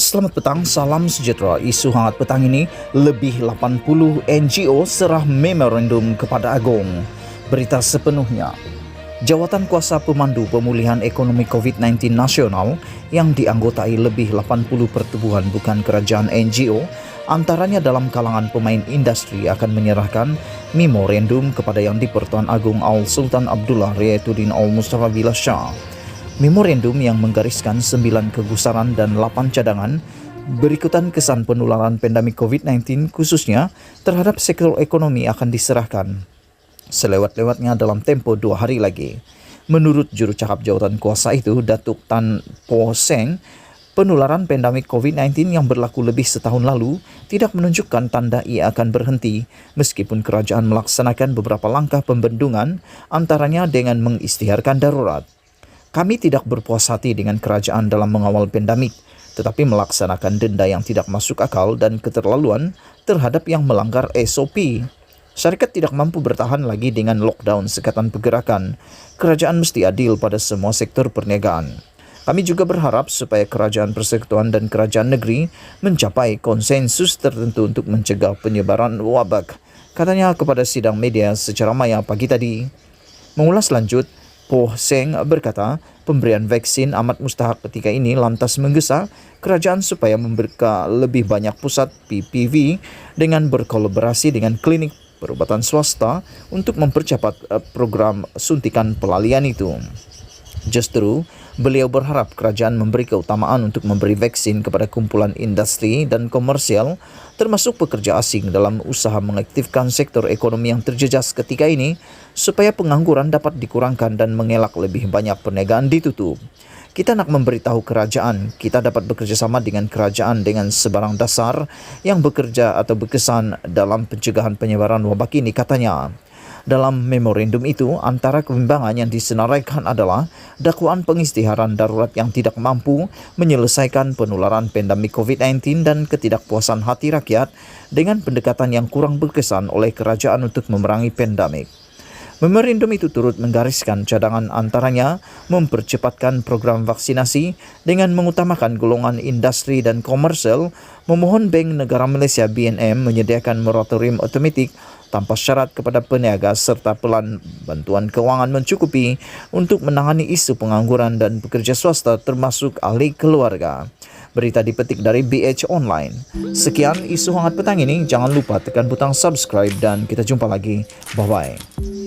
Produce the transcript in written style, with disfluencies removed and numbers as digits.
Selamat petang, salam sejahtera. Isu hangat petang ini, lebih 80 NGO serah memorandum kepada Agong. Berita sepenuhnya. Jawatan Kuasa Pemandu Pemulihan Ekonomi COVID-19 Nasional yang dianggotai lebih 80 pertubuhan bukan kerajaan NGO, antaranya dalam kalangan pemain industri akan menyerahkan memorandum kepada Yang di-Pertuan Agong Al Sultan Abdullah Riayatuddin Al Mustafa Billah Shah. Memorandum yang menggariskan 9 kegusaran dan 8 cadangan berikutan kesan penularan pandemik COVID-19 khususnya terhadap sektor ekonomi akan diserahkan selewat-lewatnya dalam tempo 2 hari lagi. Menurut juru cakap jawatan kuasa itu, Datuk Tan Poh Seng, penularan pandemik COVID-19 yang berlaku lebih setahun lalu tidak menunjukkan tanda ia akan berhenti meskipun kerajaan melaksanakan beberapa langkah pembendungan antaranya dengan mengisytiharkan darurat. Kami tidak berpuas hati dengan kerajaan dalam mengawal pandemik, tetapi melaksanakan denda yang tidak masuk akal dan keterlaluan terhadap yang melanggar SOP. Syarikat tidak mampu bertahan lagi dengan lockdown sekatan pergerakan. Kerajaan mesti adil pada semua sektor perniagaan. Kami juga berharap supaya kerajaan persekutuan dan kerajaan negeri mencapai konsensus tertentu untuk mencegah penyebaran wabak, katanya kepada sidang media secara maya pagi tadi. Mengulas lanjut, Poh Seng berkata, pemberian vaksin amat mustahak ketika ini lantas menggesa kerajaan supaya membuka lebih banyak pusat PPV dengan berkolaborasi dengan klinik perubatan swasta untuk mempercepat program suntikan pelalian itu. Justru, beliau berharap kerajaan memberi keutamaan untuk memberi vaksin kepada kumpulan industri dan komersial termasuk pekerja asing dalam usaha mengaktifkan sektor ekonomi yang terjejas ketika ini supaya pengangguran dapat dikurangkan dan mengelak lebih banyak perniagaan ditutup. Kita nak memberitahu kerajaan, kita dapat bekerjasama dengan kerajaan dengan sebarang dasar yang bekerja atau berkesan dalam pencegahan penyebaran wabak ini, katanya. Dalam memorandum itu, antara kebimbangan yang disenaraikan adalah dakwaan pengisytiharan darurat yang tidak mampu menyelesaikan penularan pandemik COVID-19 dan ketidakpuasan hati rakyat dengan pendekatan yang kurang berkesan oleh kerajaan untuk memerangi pandemik. Memorandum itu turut menggariskan cadangan antaranya mempercepatkan program vaksinasi dengan mengutamakan golongan industri dan komersial, memohon Bank Negara Malaysia BNM menyediakan moratorium otomatik tanpa syarat kepada peniaga serta pelan bantuan kewangan mencukupi untuk menangani isu pengangguran dan pekerja swasta termasuk ahli keluarga. Berita dipetik dari BH Online. Sekian isu hangat petang ini. Jangan lupa tekan butang subscribe dan kita jumpa lagi. Bye-bye.